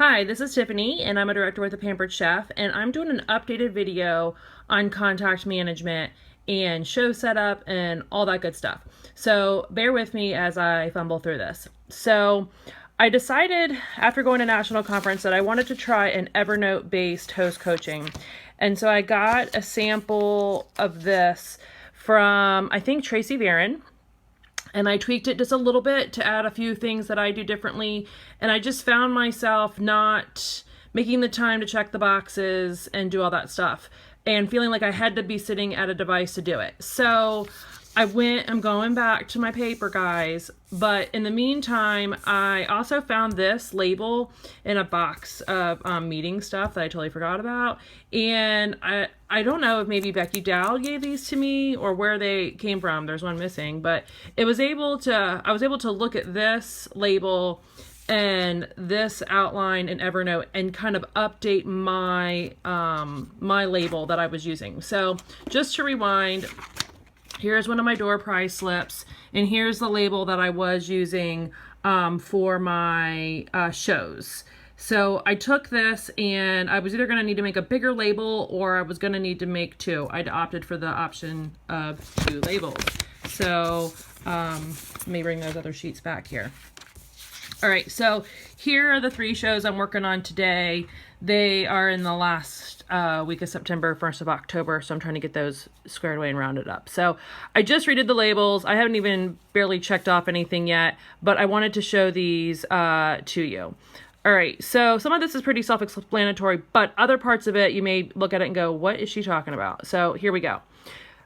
Hi, this is Tiffany, and I'm a director with The Pampered Chef, and I'm doing an updated video on contact management and show setup and all that good stuff. So bear with me as I fumble through this. So I decided after going to national conference that I wanted to try an Evernote-based host coaching. And so I got a sample of this from, I think, Tracy Varon. And I tweaked it just a little bit to add a few things that I do differently. And I just found myself not making the time to check the boxes and do all that stuff and feeling like I had to be sitting at a device to do it. So I'm going back to my paper, guys. But in the meantime, I also found this label in a box of meeting stuff that I totally forgot about. And I don't know if maybe Becky Dow gave these to me or where they came from. There's one missing, but I was able to look at this label and this outline in Evernote and kind of update my my label that I was using. So just to rewind, here's one of my door prize slips, and here's the label that I was using for my shows. So I took this, and I was either going to need to make a bigger label or I was going to need to make two. I'd opted for the option of two labels. So let me bring those other sheets back here. All right, so here are the three shows I'm working on today. They are in the last week of September, 1st of October, so I'm trying to get those squared away and rounded up. So I just redid the labels. I haven't even barely checked off anything yet, but I wanted to show these to you. All right, so some of this is pretty self-explanatory, but other parts of it, you may look at it and go, what is she talking about? So here we go.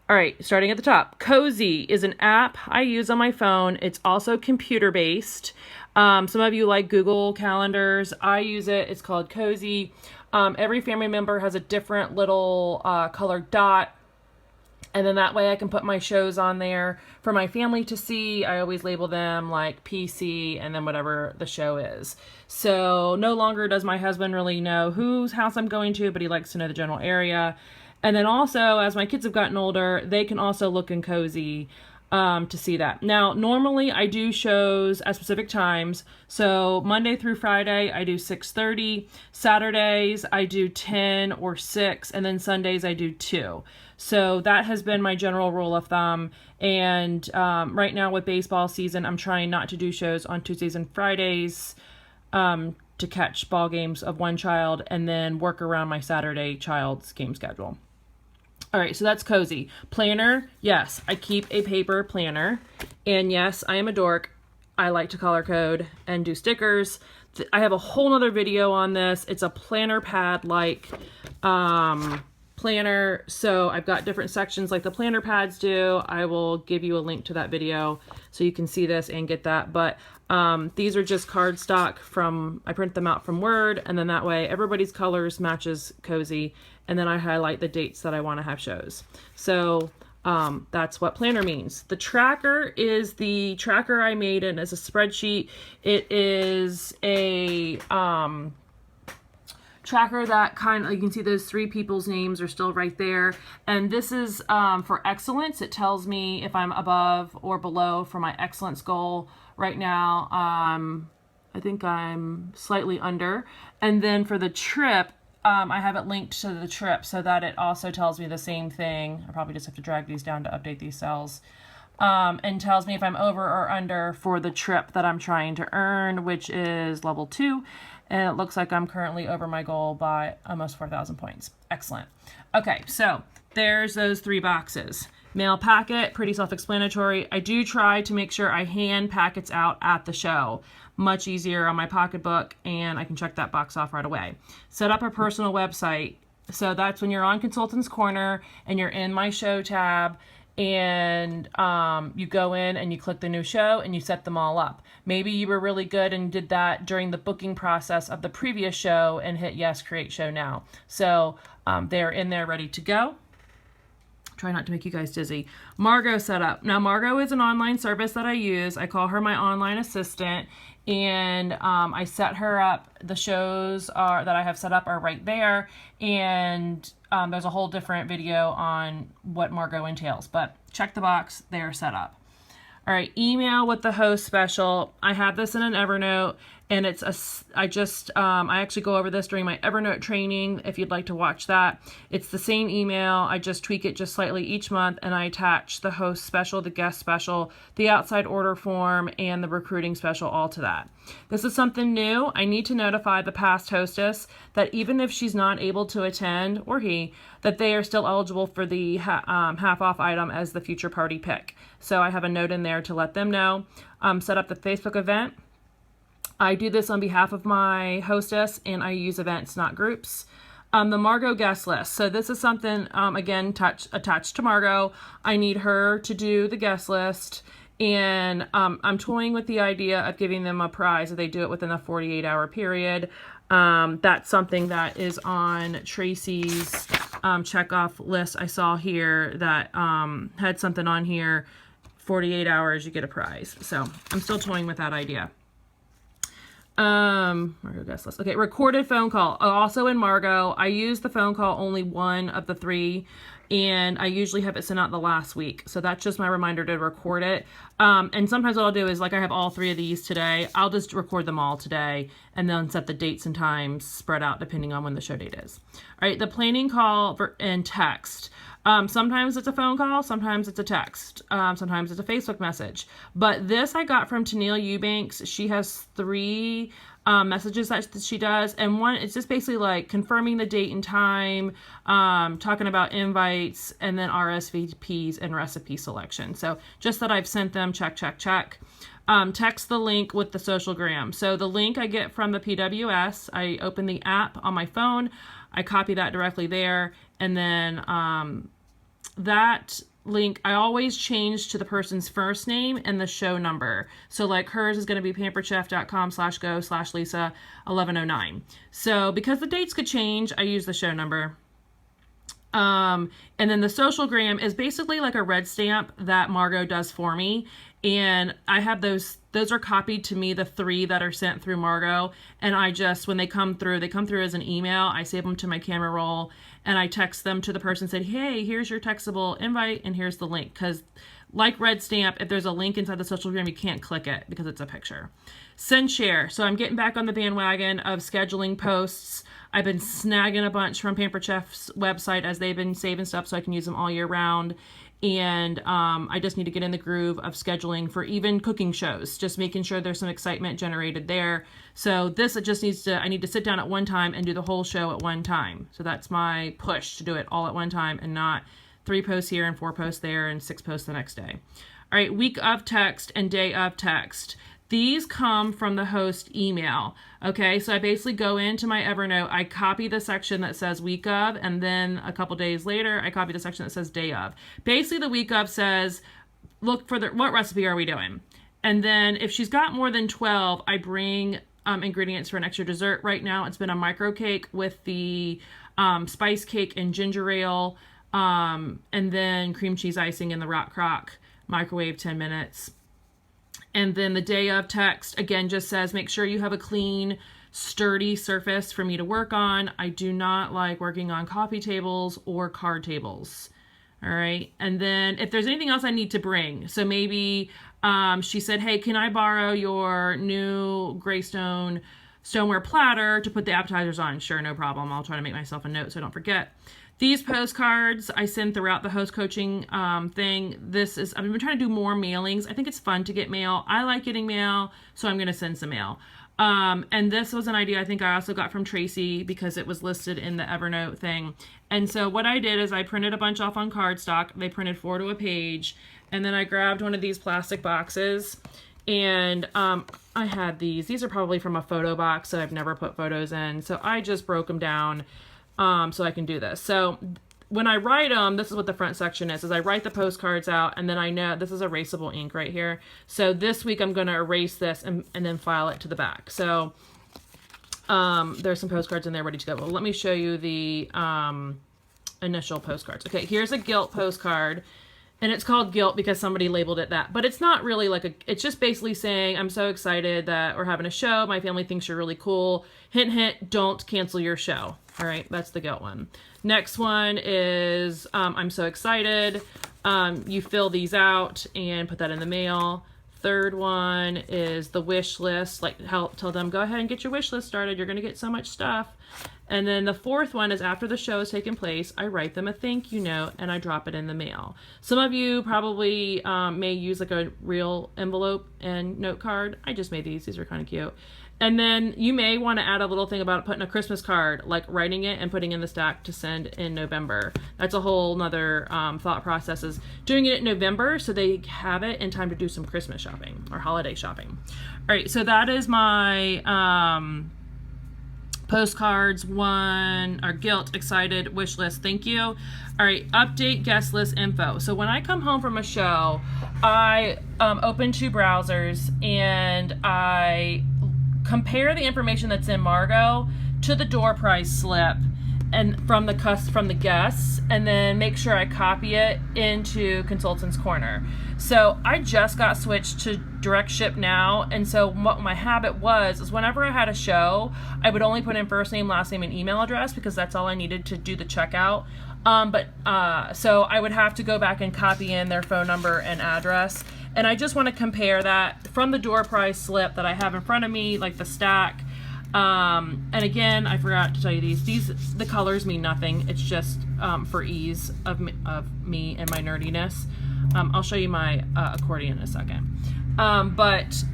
All right, starting at the top. Cozy is an app I use on my phone. It's also computer-based. Some of you like Google Calendars. I use it. It's called Cozy. Every family member has a different little colored dot. And then that way I can put my shows on there for my family to see. I always label them like PC and then whatever the show is. So no longer does my husband really know whose house I'm going to, but he likes to know the general area. And then also, as my kids have gotten older, they can also look in Cozy to see that. Now, normally I do shows at specific times. So Monday through Friday, I do 6:30. Saturdays, I do 10 or 6. And then Sundays, I do 2. So that has been my general rule of thumb. And right now with baseball season, I'm trying not to do shows on Tuesdays and Fridays to catch ball games of one child and then work around my Saturday child's game schedule. All right, so that's Cozy. Planner, yes, I keep a paper planner. And yes, I am a dork. I like to color code and do stickers. I have a whole nother video on this. It's a planner pad like planner. So I've got different sections like the planner pads do. I will give you a link to that video so you can see this and get that. But these are just cardstock I print them out from Word, and then that way everybody's colors matches Cozy, and then I highlight the dates that I want to have shows. So that's what planner means. The tracker is the tracker I made, and as a spreadsheet. It is a tracker that you can see those three people's names are still right there. And this is for excellence. It tells me if I'm above or below for my excellence goal. Right now, I think I'm slightly under. And then for the trip, I have it linked to the trip so that it also tells me the same thing. I probably just have to drag these down to update these cells. And tells me if I'm over or under for the trip that I'm trying to earn, which is level 2. And it looks like I'm currently over my goal by almost 4,000 points. Excellent. Okay, so there's those 3 boxes. Mail packet, pretty self-explanatory. I do try to make sure I hand packets out at the show. Much easier on my pocketbook, and I can check that box off right away. Set up a personal website. So that's when you're on Consultants Corner and you're in my show tab, and you go in and you click the new show and you set them all up. Maybe you were really good and did that during the booking process of the previous show and hit yes, create show now. So they're in there ready to go. Try not to make you guys dizzy. Margot setup. Now Margot is an online service that I use. I call her my online assistant, and I set her up. The shows that I have set up are right there, and there's a whole different video on what Margot entails, but check the box, they're set up. All right, email with the host special. I have this in an Evernote, and I actually go over this during my Evernote training if you'd like to watch that. It's the same email, I just tweak it just slightly each month, and I attach the host special, the guest special, the outside order form, and the recruiting special all to that. This is something new. I need to notify the past hostess that even if she's not able to attend, or he, that they are still eligible for the half off item as the future party pick. So I have a note in there to let them know. Set up the Facebook event. I do this on behalf of my hostess, and I use events, not groups. The Margot guest list. So this is something, again, attached to Margot. I need her to do the guest list, and I'm toying with the idea of giving them a prize if they do it within a 48-hour period. That's something that is on Tracy's checkoff list. I saw here that had something on here, 48 hours, you get a prize. So I'm still toying with that idea. Margot guest list. Okay, recorded phone call. Also in Margot, I use the phone call only one of the 3, and I usually have it sent out the last week. So that's just my reminder to record it. And sometimes what I'll do is, like I have all 3 of these today, I'll just record them all today and then set the dates and times spread out depending on when the show date is. All right, the planning call and text. Sometimes it's a phone call, sometimes it's a text, sometimes it's a Facebook message. But this I got from Tennille Eubanks. She has 3 messages that she does, and one, it's just basically like confirming the date and time, talking about invites, and then RSVPs and recipe selection. So just that I've sent them, check. Text the link with the socialgram. So the link I get from the PWS, I open the app on my phone, I copy that directly there, and then that link I always change to the person's first name and the show number. So like hers is going to be pamperedchef.com/go/Lisa1109. So because the dates could change, I use the show number. And then the socialgram is basically like a red stamp that Margot does for me. And I have those are copied to me, the 3 that are sent through Margot. And I just, when they come through as an email. I save them to my camera roll, and I text them to the person and said, hey, here's your textable invite, and here's the link. Because like red stamp, if there's a link inside the socialgram, you can't click it because it's a picture. Send share. So I'm getting back on the bandwagon of scheduling posts. I've been snagging a bunch from Pampered Chef's website as they've been saving stuff so I can use them all year round. And I just need to get in the groove of scheduling for even cooking shows, just making sure there's some excitement generated there. So this, it just needs to, I need to sit down at one time and do the whole show at one time. So that's my push, to do it all at one time and not 3 posts here and 4 posts there and 6 posts the next day. All right, week of text and day of text. These come from the host email. Okay, so I basically go into my Evernote, I copy the section that says week of, and then a couple days later, I copy the section that says day of. Basically, the week of says, look for what recipe are we doing? And then if she's got more than 12, I bring ingredients for an extra dessert. Right now, it's been a micro cake with the spice cake and ginger ale, and then cream cheese icing in the rock crock, microwave 10 minutes. And then the day of text, again, just says, make sure you have a clean, sturdy surface for me to work on. I do not like working on coffee tables or card tables. All right. And then if there's anything else I need to bring, so maybe she said, hey, can I borrow your new Greystone stoneware platter to put the appetizers on? Sure, no problem. I'll try to make myself a note so I don't forget. These postcards I send throughout the host coaching thing. I've been trying to do more mailings. I think it's fun to get mail. I like getting mail, so I'm going to send some mail. And this was an idea I think I also got from Tracy because it was listed in the Evernote thing. And so what I did is I printed a bunch off on cardstock. They printed 4 to a page. And then I grabbed one of these plastic boxes. And I had these. These are probably from a photo box that I've never put photos in. So I just broke them down so I can do this. So when I write them, this is what the front section is I write the postcards out, and then I know this is erasable ink right here. So this week I'm going to erase this and then file it to the back. So there's some postcards in there ready to go. Well, let me show you the initial postcards. Okay, here's a guilt postcard. And it's called Guilt because somebody labeled it that. But it's not really like it's just basically saying, I'm so excited that we're having a show. My family thinks you're really cool. Hint, hint, don't cancel your show. All right, that's the Guilt one. Next one is, I'm so excited. You fill these out and put that in the mail. third one is the wish list. Like, tell them, go ahead and get your wish list started. You're going to get so much stuff. And then the fourth one is after the show has taken place, I write them a thank you note and I drop it in the mail. Some of you probably may use like a real envelope and note card. I just made these. These are kind of cute. And then you may want to add a little thing about putting a Christmas card, like writing it and putting in the stack to send in November. That's a whole nother thought process, is doing it in November so they have it in time to do some Christmas shopping or holiday shopping. All right, so that is my postcards, one, or guilt, excited, wish list, thank you. All right, update guest list info. So when I come home from a show, I open 2 browsers and I compare the information that's in Margot to the door prize slip and from the guests, and then make sure I copy it into Consultant's Corner. So I just got switched to Direct Ship now, and so what my habit was is whenever I had a show, I would only put in first name, last name, and email address because that's all I needed to do the checkout. So I would have to go back and copy in their phone number and address. And I just want to compare that from the door prize slip that I have in front of me, like the stack. And again, I forgot to tell you the colors mean nothing. It's just for ease of me and my nerdiness. I'll show you my accordion in a second. But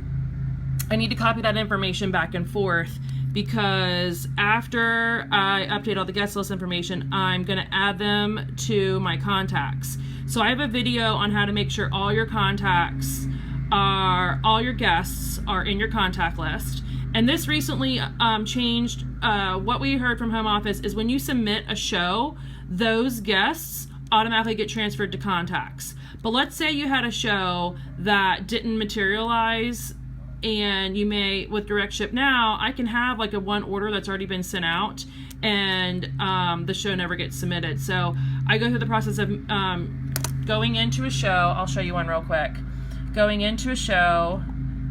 I need to copy that information back and forth because after I update all the guest list information, I'm going to add them to my contacts. So I have a video on how to make sure all your guests are in your contact list. And this recently changed. What we heard from home office is when you submit a show, those guests automatically get transferred to contacts. But let's say you had a show that didn't materialize, and you may, with Direct Ship now, I can have like a one order that's already been sent out, and the show never gets submitted. So I go through the process of going into a show. I'll show you one real quick. Going into a show.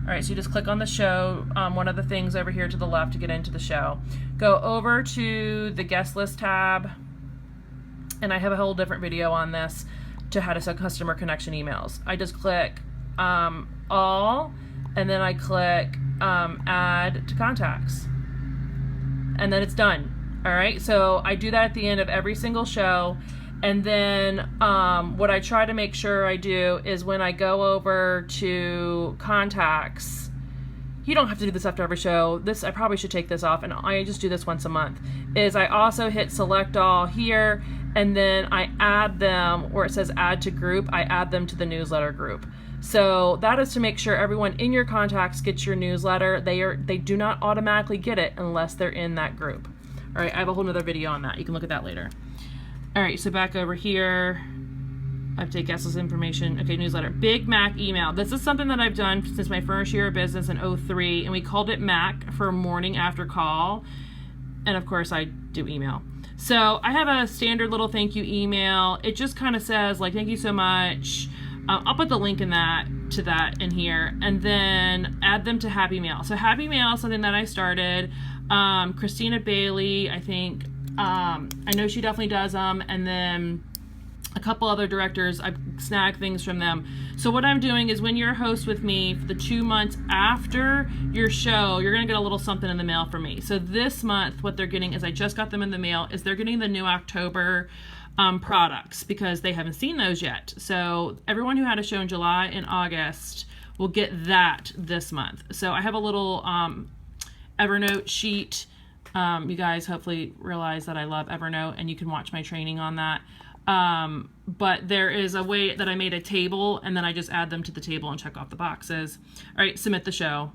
All right, so you just click on the show, one of the things over here to the left to get into the show. Go over to the guest list tab, and I have a whole different video on this to how to set customer connection emails. I just click all, and then I click add to contacts, and then it's done. All right, so I do that at the end of every single show. And then what I try to make sure I do is when I go over to contacts, you don't have to do this after every show. I probably should take this off, and I just do this once a month, is I also hit select all here, and then I add them where it says add to group. I add them to the newsletter group. So that is to make sure everyone in your contacts gets your newsletter. They do not automatically get it unless they're in that group. All right, I have a whole nother video on that. You can look at that later. All right, so back over here, update guest list information. Okay, newsletter. Big Mac email. This is something that I've done since my first year of business in 2003, and we called it Mac for morning after call. And of course, I do email. So I have a standard little thank you email. It just kind of says like, thank you so much. I'll put the link in to that in here, and then add them to Happy Mail. So Happy Mail is something that I started. Christina Bailey, I think. I know she definitely does them, and then a couple other directors, I snag things from them. So what I'm doing is when you're a host with me for the 2 months after your show, you're going to get a little something in the mail from me. So this month, what they're getting is, I just got them in the mail, is they're getting the new October products because they haven't seen those yet. So everyone who had a show in July and August will get that this month. So I have a little Evernote sheet. You guys hopefully realize that I love Evernote, and you can watch my training on that. But there is a way that I made a table, and then I just add them to the table and check off the boxes. All right, submit the show.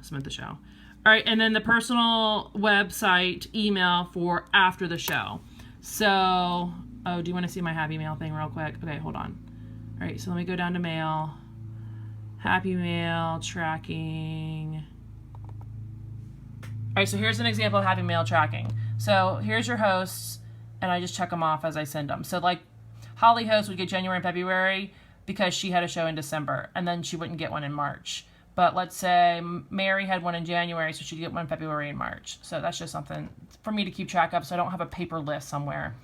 Submit the show. All right, and then the personal website email for after the show. So, do you want to see my Happy Mail thing real quick? Okay, hold on. All right, so let me go down to mail. Happy Mail, tracking. All right, so here's an example of Happy Mail tracking. So here's your hosts, and I just check them off as I send them. So like Holly host would get January and February because she had a show in December, and then she wouldn't get one in March. But let's say Mary had one in January, so she'd get one in February and March. So that's just something for me to keep track of so I don't have a paper list somewhere.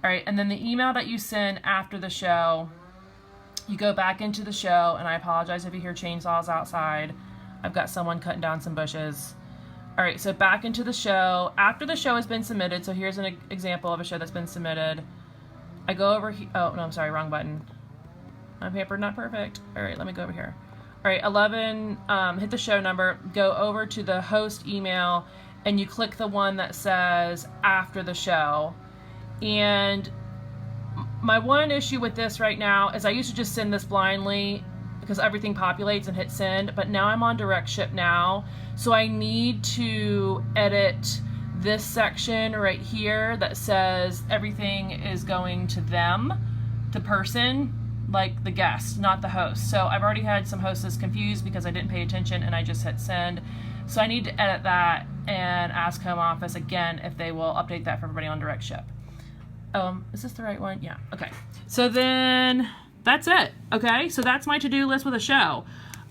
All right, and then the email that you send after the show, You go back into the show, and I apologize if you hear chainsaws outside. I've got someone cutting down some bushes. All right, so back into the show. After the show has been submitted, so here's an example of a show that's been submitted. I go over here. Oh, no, I'm sorry, wrong button. My paper not perfect. All right, let me go over here. All right, 11, hit the show number, go over to the host email, and you click the one that says after the show. And my one issue with this right now is I used to just send this blindly because everything populates and hit send, but now I'm on direct ship now, so I need to edit this section right here that says everything is going to them, the person, like the guest, not the host. So I've already had some hostess confused because I didn't pay attention and I just hit send. So I need to edit that and ask Home Office again if they will update that for everybody on direct ship. Is this the right one? Yeah, okay. So then that's it, okay? So that's my to-do list with a show.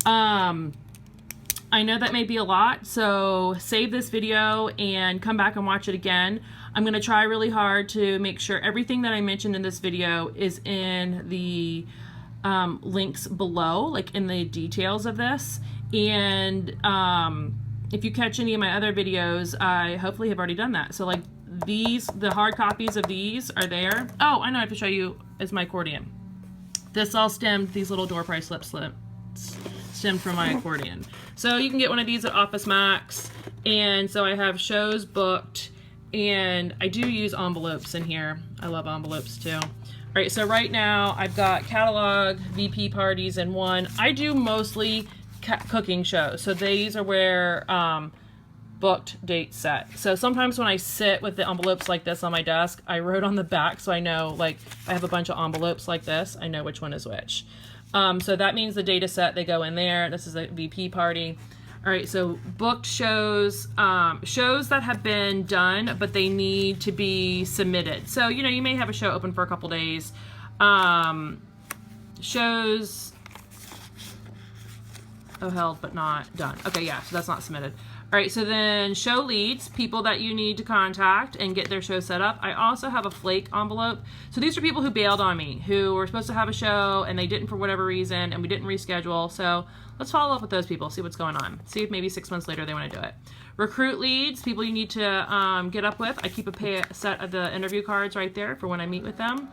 I know that may be a lot, so save this video and come back and watch it again. I'm gonna try really hard to make sure everything that I mentioned in this video is in the links below, like in the details of this. And if you catch any of my other videos, I hopefully have already done that. So like these, the hard copies of these are there. Oh, I know I have to show you is my accordion. This all stemmed, these little door price slips stemmed from my accordion. So you can get one of these at Office Max. And so I have shows booked, and I do use envelopes in here. I love envelopes too. All right, so right now I've got catalog, VP parties, and one. I do mostly cooking shows. So these are where booked, date set. So sometimes when I sit with the envelopes like this on my desk, I wrote on the back so I know, like, I have a bunch of envelopes like this. I know which one is which. So that means the data set, they go in there. This is a VP party. All right, so booked shows, shows that have been done, but they need to be submitted. So, you know, you may have a show open for a couple days. Shows, held but not done. Okay, yeah, so that's not submitted. All right, so then show leads, people that you need to contact and get their show set up. I also have a flake envelope. So these are people who bailed on me, who were supposed to have a show and they didn't for whatever reason, and we didn't reschedule. So let's follow up with those people, see what's going on. See if maybe 6 months later they want to do it. Recruit leads, people you need to get up with. I keep a set of the interview cards right there for when I meet with them.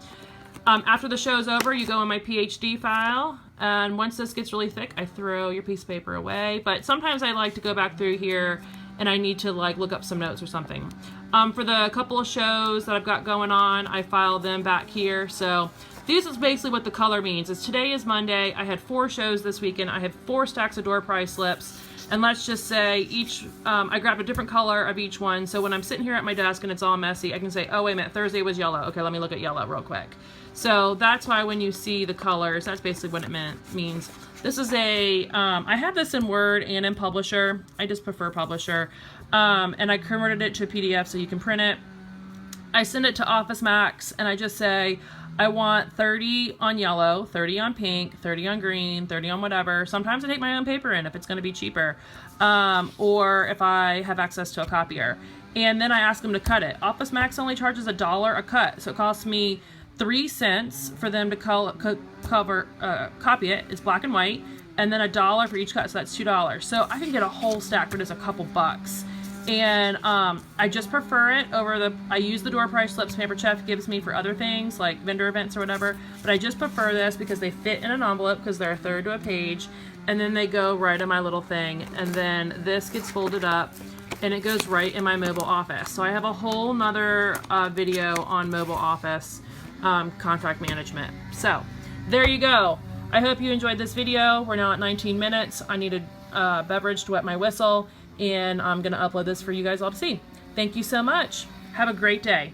After the show's over, you go in my PhD file, and once this gets really thick, I throw your piece of paper away. But sometimes I like to go back through here, and I need to like look up some notes or something. For the couple of shows that I've got going on, I file them back here. So this is basically what the color means. Is today is Monday. I had 4 shows this weekend. I had 4 stacks of door prize slips. And let's just say each, I grabbed a different color of each one. So when I'm sitting here at my desk and it's all messy, I can say, oh, wait a minute, Thursday was yellow. Okay, let me look at yellow real quick. So that's why when you see the colors, that's basically what it means. This is a, I have this in Word and in Publisher. I just prefer Publisher. And I converted it to a PDF so you can print it. I send it to Office Max and I just say, I want 30 on yellow, 30 on pink, 30 on green, 30 on whatever. Sometimes I take my own paper in if it's going to be cheaper, or if I have access to a copier. And then I ask them to cut it. Office Max only charges $1 a cut, so it costs me 3 cents for them to copy it. It's black and white, and then $1 for each cut, so that's $2. So I can get a whole stack for just a couple bucks. And I just prefer it over the, I use the door price slips Pampered Chef gives me for other things like vendor events or whatever, but I just prefer this because they fit in an envelope because they're a third to a page, and then they go right in my little thing, and then this gets folded up and it goes right in my mobile office. So I have a whole nother video on mobile office contract management. So there you go. I hope you enjoyed this video. We're now at 19 minutes. I need a beverage to wet my whistle, and I'm going to upload this for you guys all to see. Thank you so much. Have a great day.